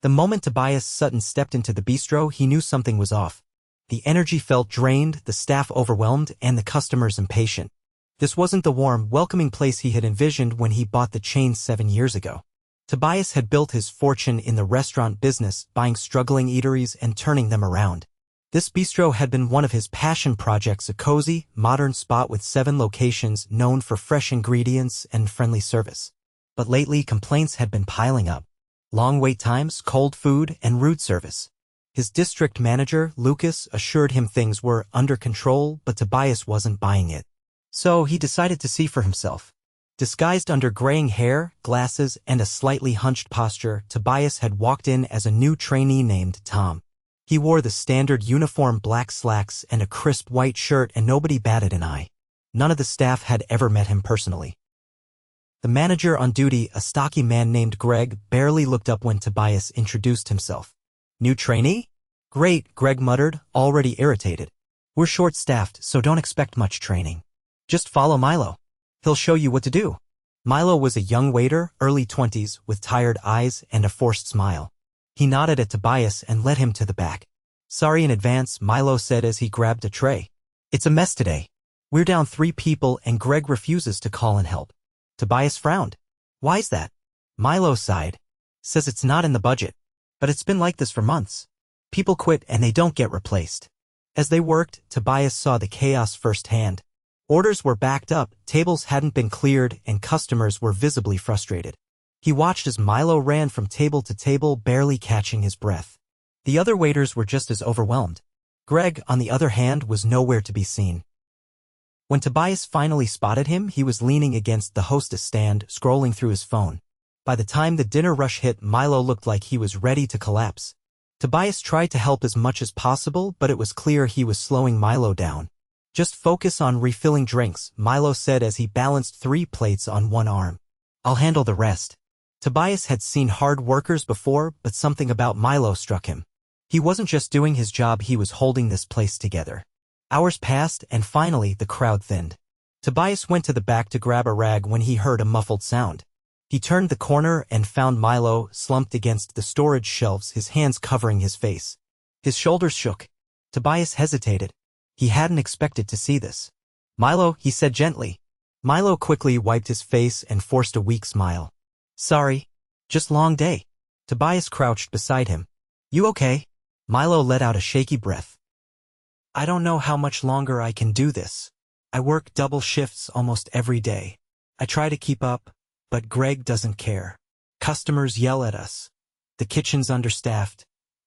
The moment Tobias Sutton stepped into the bistro, he knew something was off. The energy felt drained, the staff overwhelmed, and the customers impatient. This wasn't the warm, welcoming place he had envisioned when he bought the chain 7 years ago. Tobias had built his fortune in the restaurant business, buying struggling eateries and turning them around. This bistro had been one of his passion projects, a cozy, modern spot with 7 locations known for fresh ingredients and friendly service. But lately, complaints had been piling up. Long wait times, cold food, and rude service. His district manager, Lucas, assured him things were under control, but Tobias wasn't buying it. So he decided to see for himself. Disguised under graying hair, glasses, and a slightly hunched posture, Tobias had walked in as a new trainee named Tom. He wore the standard uniform black slacks and a crisp white shirt, and nobody batted an eye. None of the staff had ever met him personally. The manager on duty, a stocky man named Greg, barely looked up when Tobias introduced himself. "New trainee?" "Great," Greg muttered, already irritated. "We're short-staffed, so don't expect much training. Just follow Milo. He'll show you what to do." Milo was a young waiter, early 20s, with tired eyes and a forced smile. He nodded at Tobias and led him to the back. "Sorry in advance," Milo said as he grabbed a tray. "It's a mess today. We're down 3 people and Greg refuses to call and help." Tobias frowned. "Why's that?" Milo sighed. "Says it's not in the budget. But it's been like this for months. People quit and they don't get replaced." As they worked, Tobias saw the chaos firsthand. Orders were backed up, tables hadn't been cleared, and customers were visibly frustrated. He watched as Milo ran from table to table, barely catching his breath. The other waiters were just as overwhelmed. Greg, on the other hand, was nowhere to be seen. When Tobias finally spotted him, he was leaning against the hostess stand, scrolling through his phone. By the time the dinner rush hit, Milo looked like he was ready to collapse. Tobias tried to help as much as possible, but it was clear he was slowing Milo down. "Just focus on refilling drinks," Milo said as he balanced 3 plates on one arm. "I'll handle the rest." Tobias had seen hard workers before, but something about Milo struck him. He wasn't just doing his job, he was holding this place together. Hours passed, and finally the crowd thinned. Tobias went to the back to grab a rag when he heard a muffled sound. He turned the corner and found Milo slumped against the storage shelves, his hands covering his face. His shoulders shook. Tobias hesitated. He hadn't expected to see this. "Milo," he said gently. Milo quickly wiped his face and forced a weak smile. "Sorry. Just long day." Tobias crouched beside him. "You okay?" Milo let out a shaky breath. "I don't know how much longer I can do this. I work double shifts almost every day. I try to keep up, but Greg doesn't care. Customers yell at us. The kitchen's understaffed,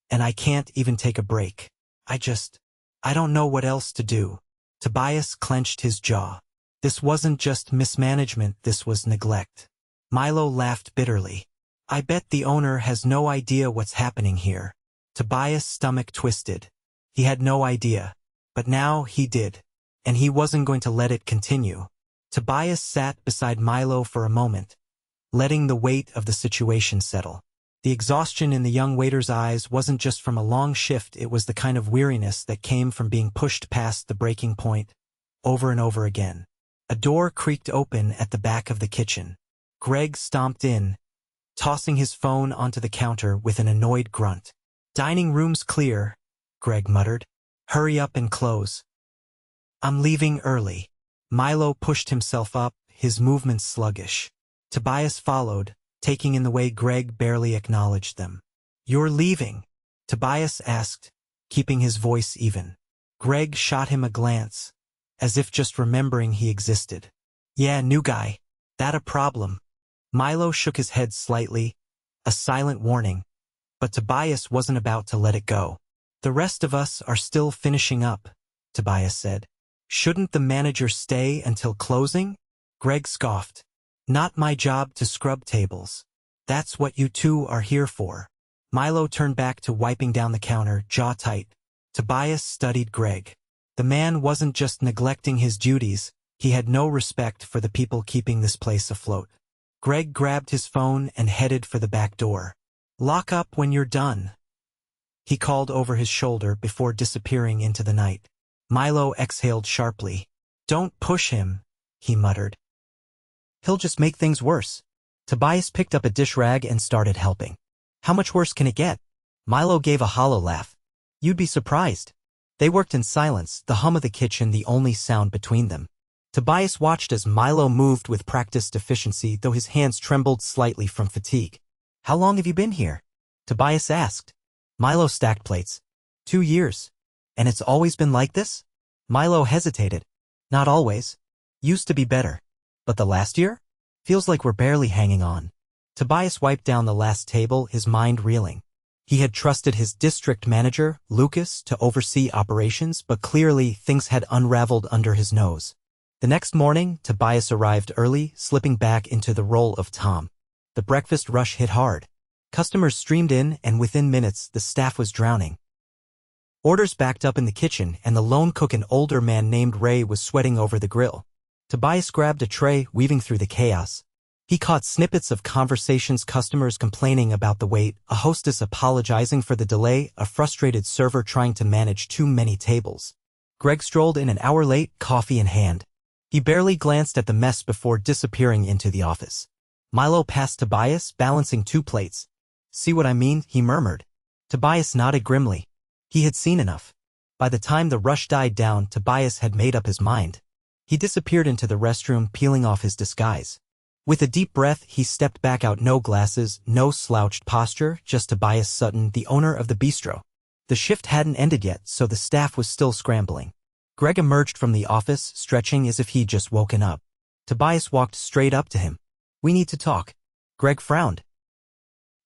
and I can't even take a break. I don't know what else to do." Tobias clenched his jaw. This wasn't just mismanagement, this was neglect. Milo laughed bitterly. "I bet the owner has no idea what's happening here." Tobias' stomach twisted. He had no idea, but now he did, and he wasn't going to let it continue. Tobias sat beside Milo for a moment, letting the weight of the situation settle. The exhaustion in the young waiter's eyes wasn't just from a long shift, it was the kind of weariness that came from being pushed past the breaking point, over and over again. A door creaked open at the back of the kitchen. Greg stomped in, tossing his phone onto the counter with an annoyed grunt. "Dining room's clear," Greg muttered. "Hurry up and close." "I'm leaving early." Milo pushed himself up, his movements sluggish. Tobias followed, taking in the way Greg barely acknowledged them. "You're leaving?" Tobias asked, keeping his voice even. Greg shot him a glance, as if just remembering he existed. "Yeah, new guy. That a problem?" Milo shook his head slightly, a silent warning, but Tobias wasn't about to let it go. "The rest of us are still finishing up," Tobias said. "Shouldn't the manager stay until closing?" Greg scoffed. "Not my job to scrub tables. That's what you two are here for." Milo turned back to wiping down the counter, jaw tight. Tobias studied Greg. The man wasn't just neglecting his duties, he had no respect for the people keeping this place afloat. Greg grabbed his phone and headed for the back door. "Lock up when you're done," he called over his shoulder before disappearing into the night. Milo exhaled sharply. "Don't push him," he muttered. "He'll just make things worse." Tobias picked up a dish rag and started helping. How much worse can it get? Milo gave a hollow laugh. You'd be surprised. They worked in silence, the hum of the kitchen the only sound between them. Tobias watched as Milo moved with practiced efficiency, though his hands trembled slightly from fatigue. How long have you been here? Tobias asked. Milo stacked plates. 2 years. And it's always been like this? Milo hesitated. Not always. Used to be better. But the last year? Feels like we're barely hanging on. Tobias wiped down the last table, his mind reeling. He had trusted his district manager, Lucas, to oversee operations, but clearly things had unraveled under his nose. The next morning, Tobias arrived early, slipping back into the role of Tom. The breakfast rush hit hard. Customers streamed in, and within minutes, the staff was drowning. Orders backed up in the kitchen, and the lone cook, an older man named Ray, was sweating over the grill. Tobias grabbed a tray, weaving through the chaos. He caught snippets of conversations, customers complaining about the wait, a hostess apologizing for the delay, a frustrated server trying to manage too many tables. Greg strolled in an hour late, coffee in hand. He barely glanced at the mess before disappearing into the office. Milo passed Tobias, balancing 2 plates. See what I mean? He murmured. Tobias nodded grimly. He had seen enough. By the time the rush died down, Tobias had made up his mind. He disappeared into the restroom, peeling off his disguise. With a deep breath, he stepped back out. No glasses, no slouched posture, just Tobias Sutton, the owner of the bistro. The shift hadn't ended yet, so the staff was still scrambling. Greg emerged from the office, stretching as if he'd just woken up. Tobias walked straight up to him. We need to talk. Greg frowned.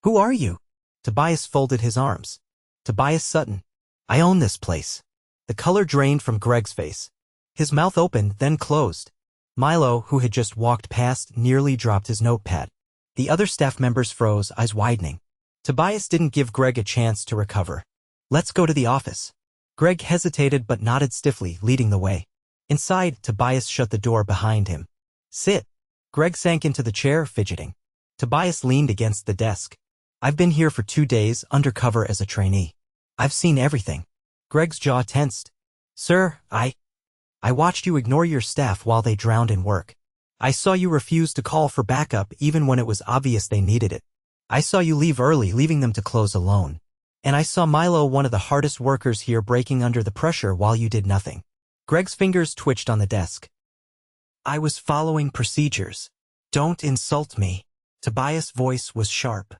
Who are you? Tobias folded his arms. Tobias Sutton. I own this place. The color drained from Greg's face. His mouth opened, then closed. Milo, who had just walked past, nearly dropped his notepad. The other staff members froze, eyes widening. Tobias didn't give Greg a chance to recover. Let's go to the office. Greg hesitated but nodded stiffly, leading the way. Inside, Tobias shut the door behind him. Sit. Greg sank into the chair, fidgeting. Tobias leaned against the desk. I've been here for 2 days, undercover as a trainee. I've seen everything. Greg's jaw tensed. Sir, I watched you ignore your staff while they drowned in work. I saw you refuse to call for backup even when it was obvious they needed it. I saw you leave early, leaving them to close alone. And I saw Milo, one of the hardest workers here, breaking under the pressure while you did nothing. Greg's fingers twitched on the desk. I was following procedures. Don't insult me. Tobias' voice was sharp.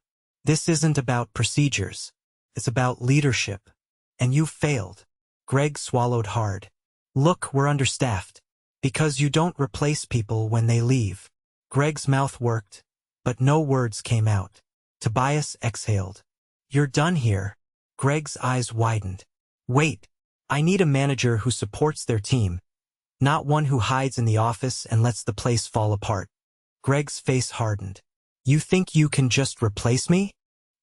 This isn't about procedures. It's about leadership. And you failed. Greg swallowed hard. Look, we're understaffed. Because you don't replace people when they leave. Greg's mouth worked, but no words came out. Tobias exhaled. You're done here. Greg's eyes widened. Wait. I need a manager who supports their team. Not one who hides in the office and lets the place fall apart. Greg's face hardened. You think you can just replace me?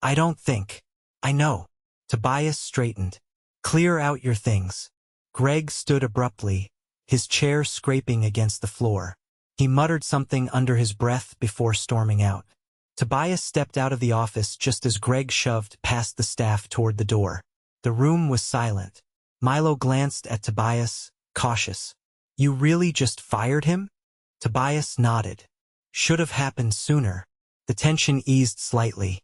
I don't think. I know. Tobias straightened. Clear out your things. Greg stood abruptly, his chair scraping against the floor. He muttered something under his breath before storming out. Tobias stepped out of the office just as Greg shoved past the staff toward the door. The room was silent. Milo glanced at Tobias, cautious. You really just fired him? Tobias nodded. Should have happened sooner. The tension eased slightly.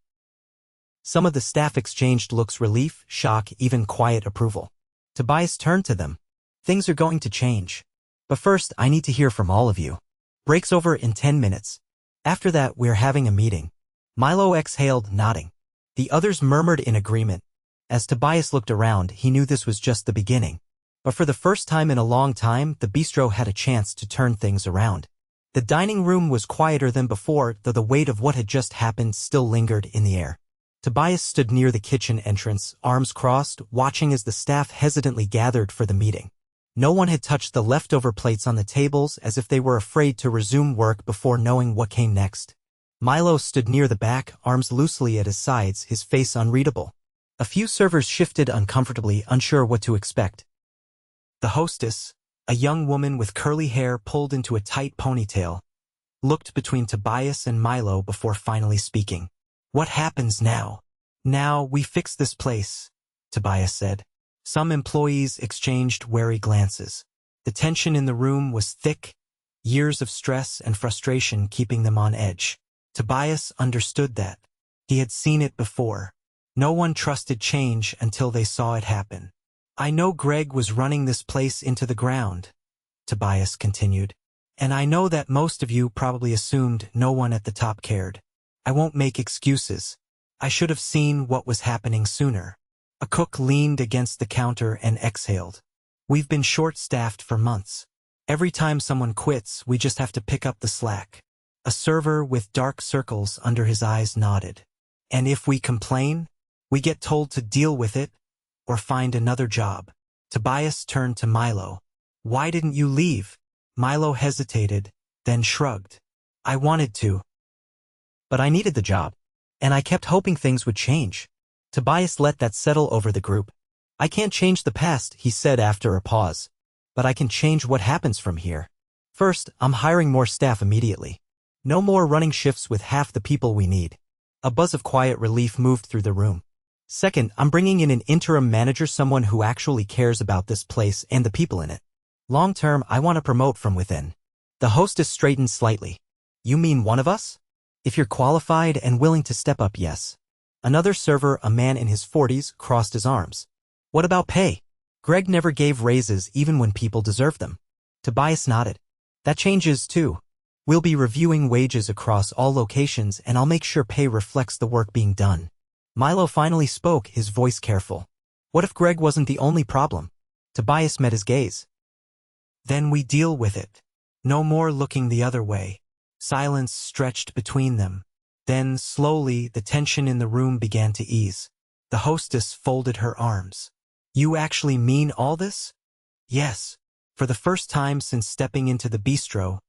Some of the staff exchanged looks, relief, shock, even quiet approval. Tobias turned to them. Things are going to change. But first, I need to hear from all of you. Break's over in 10 minutes. After that, we're having a meeting. Milo exhaled, nodding. The others murmured in agreement. As Tobias looked around, he knew this was just the beginning. But for the first time in a long time, the bistro had a chance to turn things around. The dining room was quieter than before, though the weight of what had just happened still lingered in the air. Tobias stood near the kitchen entrance, arms crossed, watching as the staff hesitantly gathered for the meeting. No one had touched the leftover plates on the tables, as if they were afraid to resume work before knowing what came next. Milo stood near the back, arms loosely at his sides, his face unreadable. A few servers shifted uncomfortably, unsure what to expect. The hostess, a young woman with curly hair pulled into a tight ponytail, looked between Tobias and Milo before finally speaking. What happens now? Now we fix this place, Tobias said. Some employees exchanged wary glances. The tension in the room was thick, years of stress and frustration keeping them on edge. Tobias understood that. He had seen it before. No one trusted change until they saw it happen. I know Greg was running this place into the ground, Tobias continued. And I know that most of you probably assumed no one at the top cared. I won't make excuses. I should have seen what was happening sooner. A cook leaned against the counter and exhaled. We've been short-staffed for months. Every time someone quits, we just have to pick up the slack. A server with dark circles under his eyes nodded. And if we complain, we get told to deal with it or find another job. Tobias turned to Milo. Why didn't you leave? Milo hesitated, then shrugged. I wanted to. But I needed the job. And I kept hoping things would change. Tobias let that settle over the group. I can't change the past, he said after a pause. But I can change what happens from here. First, I'm hiring more staff immediately. No more running shifts with half the people we need. A buzz of quiet relief moved through the room. Second, I'm bringing in an interim manager, someone who actually cares about this place and the people in it. Long term, I want to promote from within. The hostess straightened slightly. You mean one of us? If you're qualified and willing to step up, yes. Another server, a man in his 40s, crossed his arms. What about pay? Greg never gave raises even when people deserved them. Tobias nodded. That changes too. We'll be reviewing wages across all locations and I'll make sure pay reflects the work being done. Milo finally spoke, his voice careful. What if Greg wasn't the only problem? Tobias met his gaze. Then we deal with it. No more looking the other way. Silence stretched between them. Then, slowly, the tension in the room began to ease. The hostess folded her arms. You actually mean all this? Yes. For the first time since stepping into the bistro,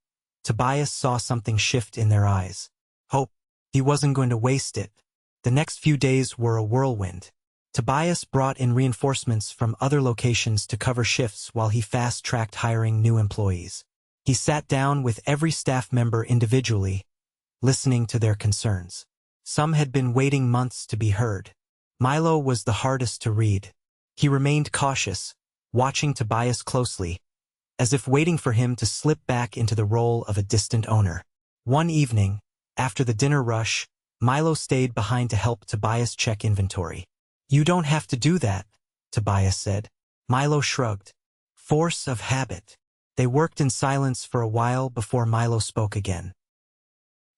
Tobias saw something shift in their eyes. Hope. He wasn't going to waste it. The next few days were a whirlwind. Tobias brought in reinforcements from other locations to cover shifts while he fast-tracked hiring new employees. He sat down with every staff member individually, listening to their concerns. Some had been waiting months to be heard. Milo was the hardest to read. He remained cautious, watching Tobias closely, as if waiting for him to slip back into the role of a distant owner. One evening, after the dinner rush, Milo stayed behind to help Tobias check inventory. You don't have to do that, Tobias said. Milo shrugged. Force of habit. They worked in silence for a while before Milo spoke again.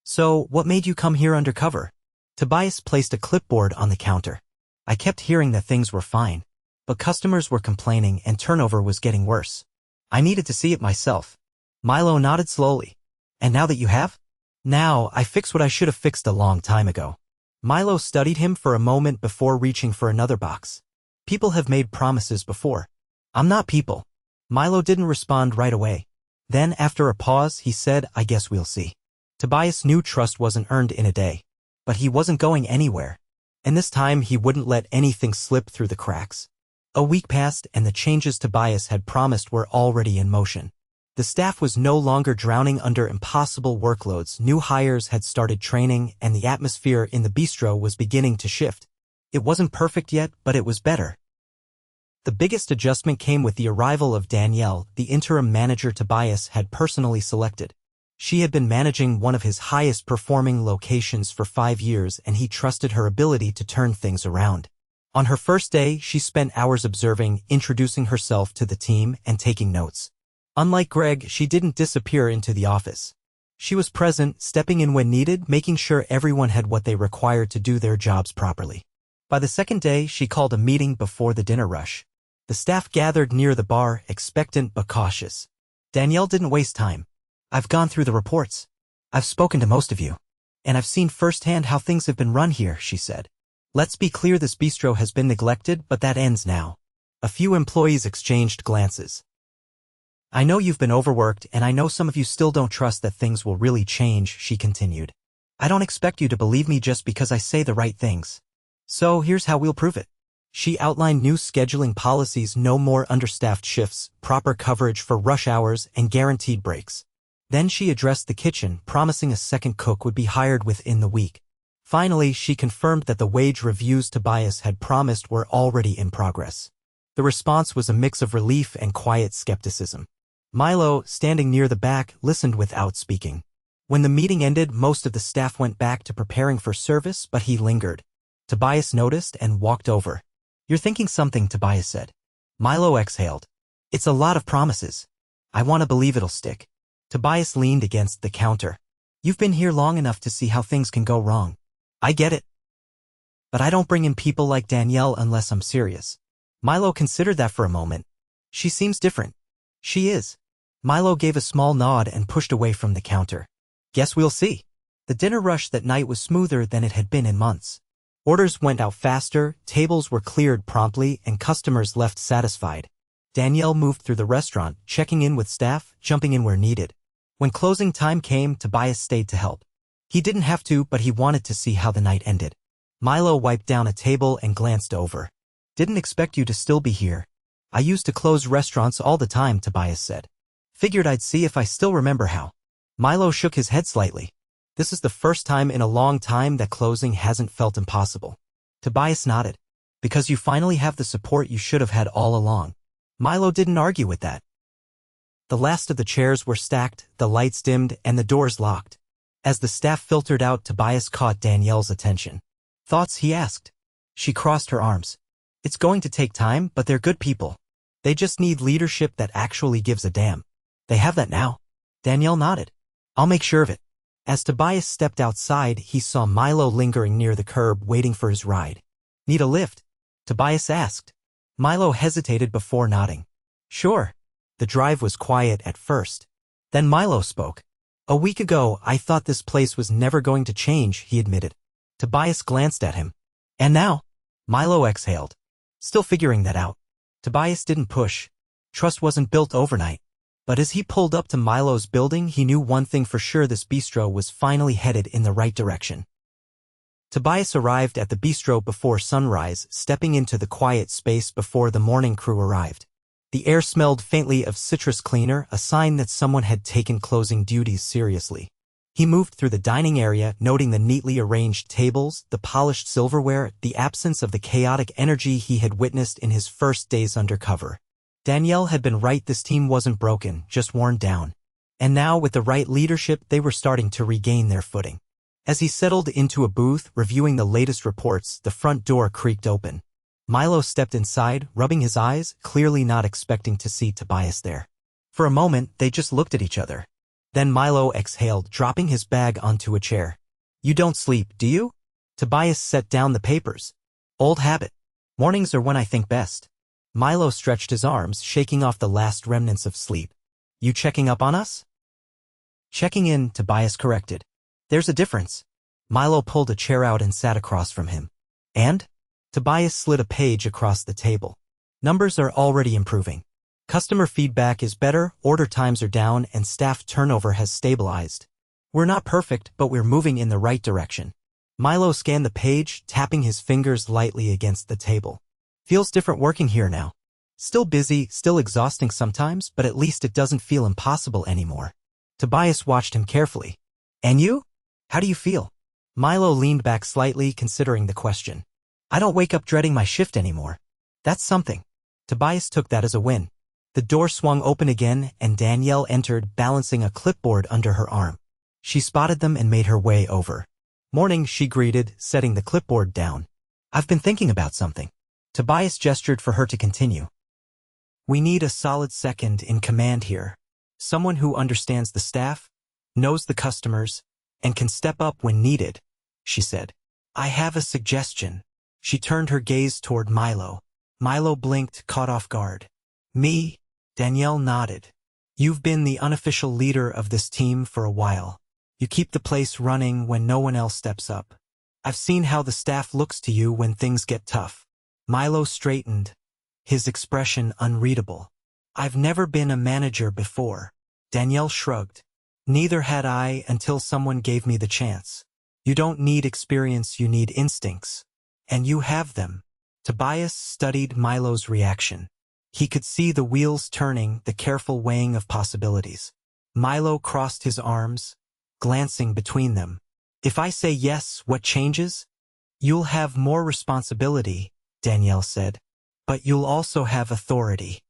So, what made you come here undercover? Tobias placed a clipboard on the counter. I kept hearing that things were fine, but customers were complaining and turnover was getting worse. I needed to see it myself. Milo nodded slowly. And now that you have? Now, I fix what I should have fixed a long time ago. Milo studied him for a moment before reaching for another box. People have made promises before. I'm not people. Milo didn't respond right away. Then, after a pause, he said, I guess we'll see. Tobias knew trust wasn't earned in a day. But he wasn't going anywhere. And this time, he wouldn't let anything slip through the cracks. A week passed and the changes Tobias had promised were already in motion. The staff was no longer drowning under impossible workloads. New hires had started training and the atmosphere in the bistro was beginning to shift. It wasn't perfect yet, but it was better. The biggest adjustment came with the arrival of Danielle, the interim manager Tobias had personally selected. She had been managing one of his highest-performing locations for 5 years and he trusted her ability to turn things around. On her first day, she spent hours observing, introducing herself to the team, and taking notes. Unlike Greg, she didn't disappear into the office. She was present, stepping in when needed, making sure everyone had what they required to do their jobs properly. By the second day, she called a meeting before the dinner rush. The staff gathered near the bar, expectant but cautious. Danielle didn't waste time. I've gone through the reports. I've spoken to most of you. And I've seen firsthand how things have been run here, she said. Let's be clear, this bistro has been neglected, but that ends now. A few employees exchanged glances. I know you've been overworked, and I know some of you still don't trust that things will really change, she continued. I don't expect you to believe me just because I say the right things. So here's how we'll prove it. She outlined new scheduling policies, no more understaffed shifts, proper coverage for rush hours, and guaranteed breaks. Then she addressed the kitchen, promising a second cook would be hired within the week. Finally, she confirmed that the wage reviews Tobias had promised were already in progress. The response was a mix of relief and quiet skepticism. Milo, standing near the back, listened without speaking. When the meeting ended, most of the staff went back to preparing for service, but he lingered. Tobias noticed and walked over. "You're thinking something," Tobias said. Milo exhaled. "It's a lot of promises. I want to believe it'll stick." Tobias leaned against the counter. "You've been here long enough to see how things can go wrong. I get it. But I don't bring in people like Danielle unless I'm serious." Milo considered that for a moment. "She seems different." "She is." Milo gave a small nod and pushed away from the counter. "Guess we'll see." The dinner rush that night was smoother than it had been in months. Orders went out faster, tables were cleared promptly, and customers left satisfied. Danielle moved through the restaurant, checking in with staff, jumping in where needed. When closing time came, Tobias stayed to help. He didn't have to, but he wanted to see how the night ended. Milo wiped down a table and glanced over. "Didn't expect you to still be here. I used to close restaurants all the time," Tobias said. "Figured I'd see if I still remember how." Milo shook his head slightly. "This is the first time in a long time that closing hasn't felt impossible." Tobias nodded. "Because you finally have the support you should have had all along." Milo didn't argue with that. The last of the chairs were stacked, the lights dimmed, and the doors locked. As the staff filtered out, Tobias caught Danielle's attention. "Thoughts?" he asked. She crossed her arms. "It's going to take time, but they're good people. They just need leadership that actually gives a damn. They have that now." Danielle nodded. "I'll make sure of it." As Tobias stepped outside, he saw Milo lingering near the curb waiting for his ride. "Need a lift?" Tobias asked. Milo hesitated before nodding. "Sure." The drive was quiet at first. Then Milo spoke. "A week ago, I thought this place was never going to change," he admitted. Tobias glanced at him. "And now?" Milo exhaled. "Still figuring that out." Tobias didn't push. Trust wasn't built overnight. But as he pulled up to Milo's building, he knew one thing for sure: this bistro was finally headed in the right direction. Tobias arrived at the bistro before sunrise, stepping into the quiet space before the morning crew arrived. The air smelled faintly of citrus cleaner, a sign that someone had taken closing duties seriously. He moved through the dining area, noting the neatly arranged tables, the polished silverware, the absence of the chaotic energy he had witnessed in his first days undercover. Danielle had been right: this team wasn't broken, just worn down. And now, with the right leadership, they were starting to regain their footing. As he settled into a booth, reviewing the latest reports, the front door creaked open. Milo stepped inside, rubbing his eyes, clearly not expecting to see Tobias there. For a moment, they just looked at each other. Then Milo exhaled, dropping his bag onto a chair. "You don't sleep, do you?" Tobias set down the papers. "Old habit. Mornings are when I think best." Milo stretched his arms, shaking off the last remnants of sleep. "You checking up on us?" "Checking in," Tobias corrected. "There's a difference." Milo pulled a chair out and sat across from him. "And?" Tobias slid a page across the table. "Numbers are already improving. Customer feedback is better, order times are down, and staff turnover has stabilized. We're not perfect, but we're moving in the right direction." Milo scanned the page, tapping his fingers lightly against the table. "Feels different working here now. Still busy, still exhausting sometimes, but at least it doesn't feel impossible anymore." Tobias watched him carefully. "And you? How do you feel?" Milo leaned back slightly, considering the question. "I don't wake up dreading my shift anymore. That's something." Tobias took that as a win. The door swung open again, and Danielle entered, balancing a clipboard under her arm. She spotted them and made her way over. "Morning," she greeted, setting the clipboard down. "I've been thinking about something." Tobias gestured for her to continue. "We need a solid second in command here. Someone who understands the staff, knows the customers, and can step up when needed," she said. "I have a suggestion." She turned her gaze toward Milo. Milo blinked, caught off guard. "Me?" Danielle nodded. "You've been the unofficial leader of this team for a while. You keep the place running when no one else steps up. I've seen how the staff looks to you when things get tough." Milo straightened, his expression unreadable. "I've never been a manager before." Danielle shrugged. "Neither had I until someone gave me the chance. You don't need experience, you need instincts. And you have them." Tobias studied Milo's reaction. He could see the wheels turning, the careful weighing of possibilities. Milo crossed his arms, glancing between them. "If I say yes, what changes?" "You'll have more responsibility," Danielle said. "But you'll also have authority."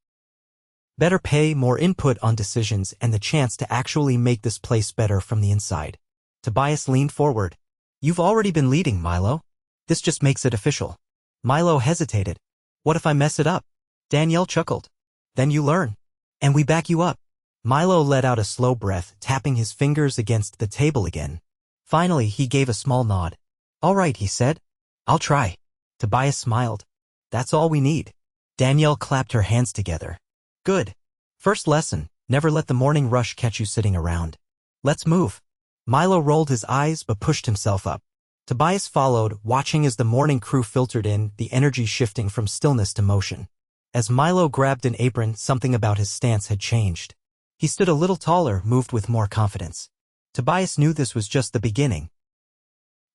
Better pay, more input on decisions, and the chance to actually make this place better from the inside. Tobias leaned forward. You've already been leading, Milo. This just makes it official. Milo hesitated. What if I mess it up? Danielle chuckled. Then you learn. And we back you up. Milo let out a slow breath, tapping his fingers against the table again. Finally, he gave a small nod. All right, he said. I'll try. Tobias smiled. That's all we need. Danielle clapped her hands together. Good. First lesson, never let the morning rush catch you sitting around. Let's move. Milo rolled his eyes but pushed himself up. Tobias followed, watching as the morning crew filtered in, the energy shifting from stillness to motion. As Milo grabbed an apron, something about his stance had changed. He stood a little taller, moved with more confidence. Tobias knew this was just the beginning.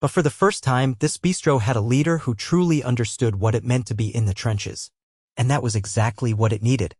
But for the first time, this bistro had a leader who truly understood what it meant to be in the trenches. And that was exactly what it needed.